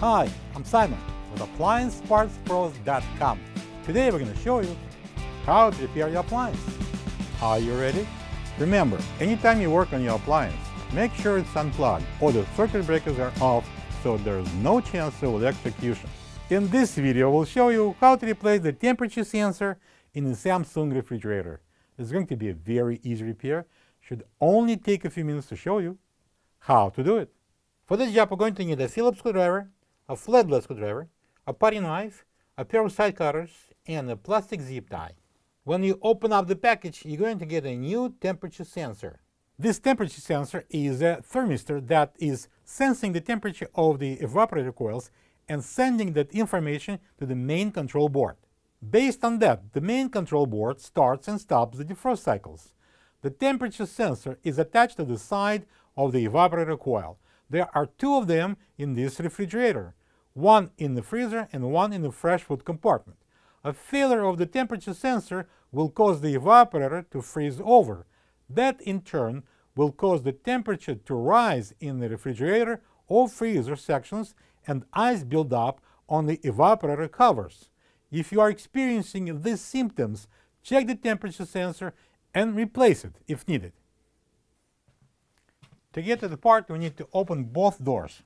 Hi, I'm Simon with AppliancePartsPros.com. Today we're going to show you how to repair your appliance. Are you ready? Remember, anytime you work on your appliance, make sure it's unplugged or the circuit breakers are off so there's no chance of electrocution. In this video, we'll show you how to replace the temperature sensor in a Samsung refrigerator. It's going to be a very easy repair. Should only take a few minutes to show you how to do it. For this job, we're going to need a Phillips screwdriver, a flathead screwdriver, a putty knife, a pair of side cutters, and a plastic zip tie. When you open up the package, you're going to get a new temperature sensor. This temperature sensor is a thermistor that is sensing the temperature of the evaporator coils and sending that information to the main control board. Based on that, the main control board starts and stops the defrost cycles. The temperature sensor is attached to the side of the evaporator coil. There are two of them in this refrigerator, one in the freezer and one in the fresh food compartment. A failure of the temperature sensor will cause the evaporator to freeze over. That in turn will cause the temperature to rise in the refrigerator or freezer sections and ice build up on the evaporator covers. If you are experiencing these symptoms, check the temperature sensor and replace it if needed. To get to the part, we need to open both doors.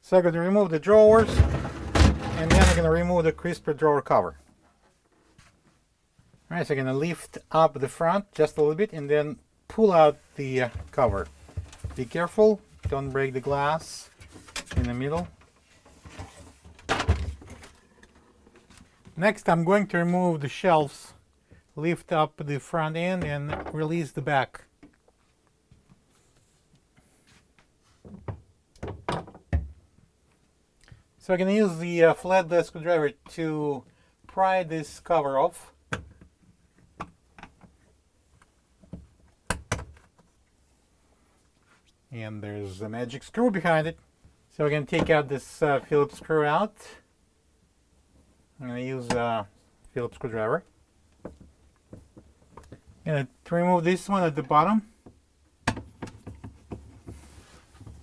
So I'm going to remove the drawers, and then I'm going to remove the crisper drawer cover. Alright, so I'm going to lift up the front just a little bit and then pull out the cover. Be careful, don't break the glass in the middle. Next, I'm going to remove the shelves, lift up the front end and release the back. So I'm going to use the flathead screwdriver to pry this cover off. And there's a magic screw behind it. So we're going to take out this Phillips screw out. I'm going to use a Phillips screwdriver. And to remove this one at the bottom.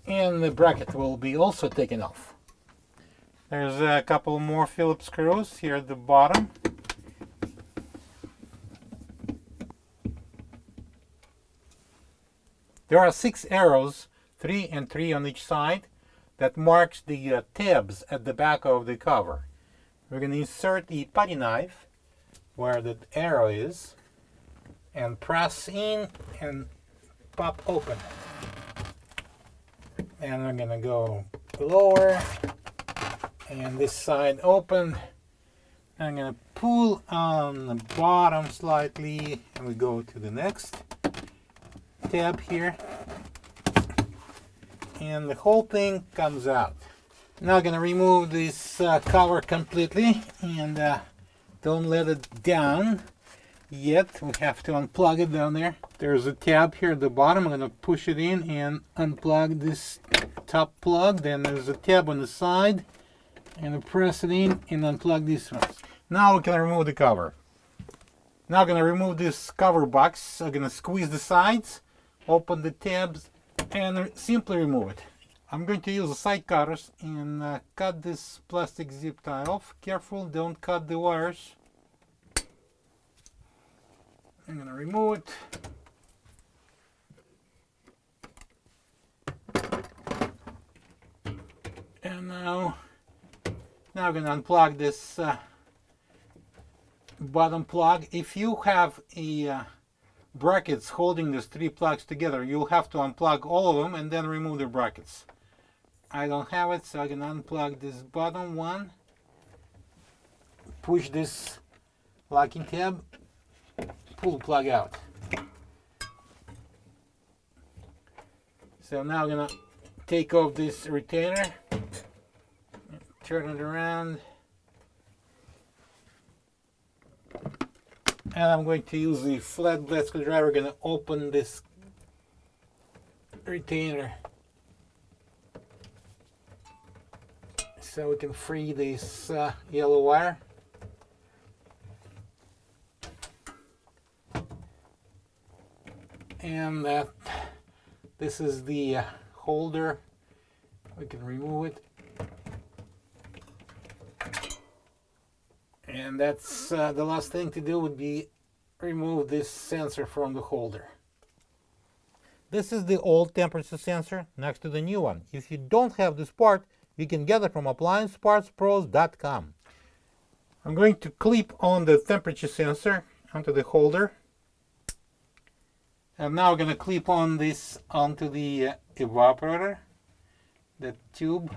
And the bracket will be also taken off. There's a couple more Phillips screws here at the bottom. There are 6 arrows, 3 and 3 on each side, that marks the tabs at the back of the cover. We're going to insert the putty knife where the arrow is and press in and pop open. And I'm going to go lower and this side open. I'm going to pull on the bottom slightly and we go to the next tab here. And the whole thing comes out. Now I'm going to remove this cover completely and don't let it down yet. We have to unplug it down there. There's a tab here at the bottom. I'm going to push it in and unplug this top plug. Then there's a tab on the side. I'm going to press it in and unplug this one. Now we can remove the cover. Now I'm going to remove this cover box. I'm going to squeeze the sides, open the tabs, and simply remove it. I'm going to use the side cutters and cut this plastic zip tie off. Careful, don't cut the wires. I'm going to remove it. And now I'm going to unplug this bottom plug. If you have a brackets holding these 3 plugs together, you'll have to unplug all of them and then remove the brackets. I don't have it, so I can unplug this bottom one, push this locking tab, pull the plug out. So now I'm going to take off this retainer, turn it around, and I'm going to use the flathead screwdriver. Going to open this retainer so we can free this yellow wire. And this is the holder We can remove it. And that's the last thing to do would be remove this sensor from the holder. This is the old temperature sensor next to the new one. If you don't have this part, you can get it from appliancepartspros.com. I'm going to clip on the temperature sensor onto the holder. And now we're going to clip on this onto the evaporator, the tube.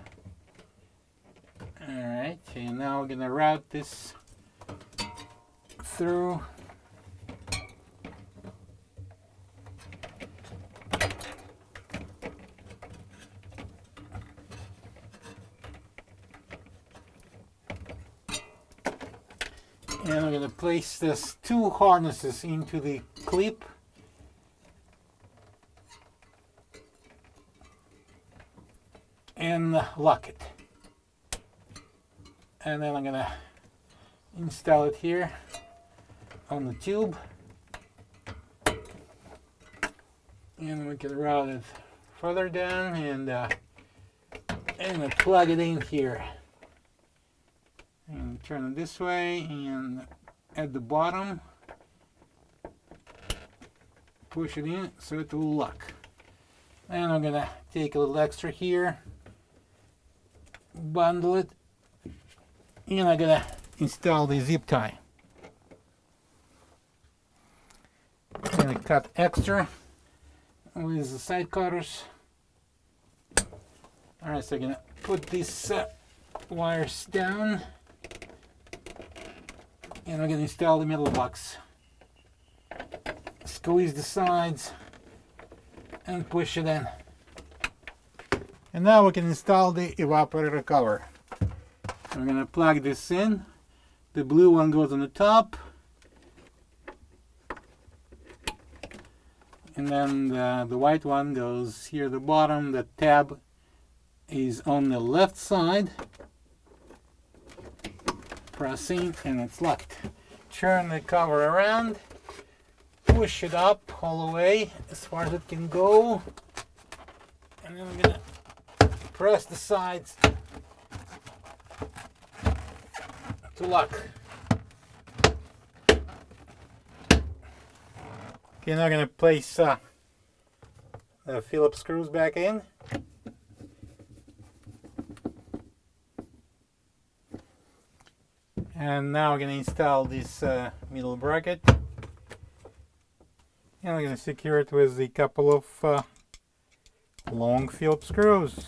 Alright, and now we're going to route this through. And I'm going to place these two harnesses into the clip. And lock it. And then I'm going to install it here on the tube. And we can route it further down and plug it in here. And turn it this way, and at the bottom push it in so it will lock. And I'm gonna take a little extra here, bundle it, and I'm gonna install the zip tie. I'm gonna cut extra with the side cutters. Alright, so I'm gonna put these wires down. And we're going to install the middle box. Squeeze the sides and push it in. And now we can install the evaporator cover. We're going to plug this in. The blue one goes on the top. And then the white one goes here at the bottom. The tab is on the left side. Pressing, and it's locked. Turn the cover around, push it up all the way as far as it can go, and then I'm gonna press the sides to lock. Okay, now I'm gonna place the Phillips screws back in. And now we're going to install this middle bracket. And we're going to secure it with a couple of long Phillips screws.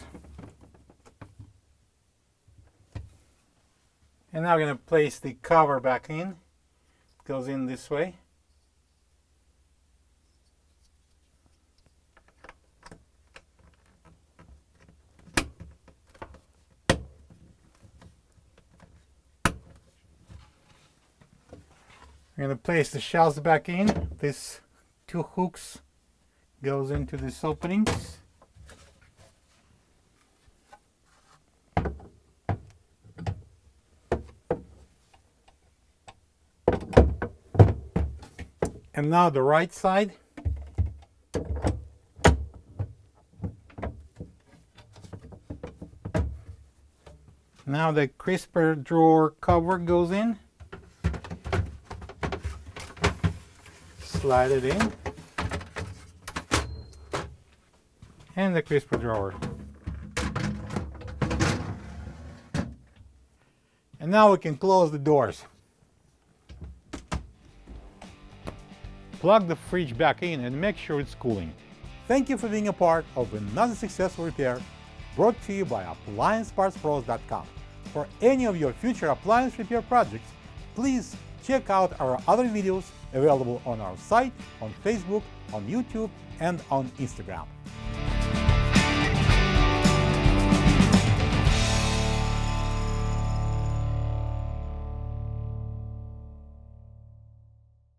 And now we're going to place the cover back in. It goes in this way. We're going to place the shelves back in. These two hooks goes into these openings. And now the right side. Now the crisper drawer cover goes in. Slide it in, and the crisper drawer. And now we can close the doors. Plug the fridge back in and make sure it's cooling. Thank you for being a part of another successful repair brought to you by appliancepartspros.com. For any of your future appliance repair projects, please check out our other videos available on our site, on Facebook, on YouTube, and on Instagram.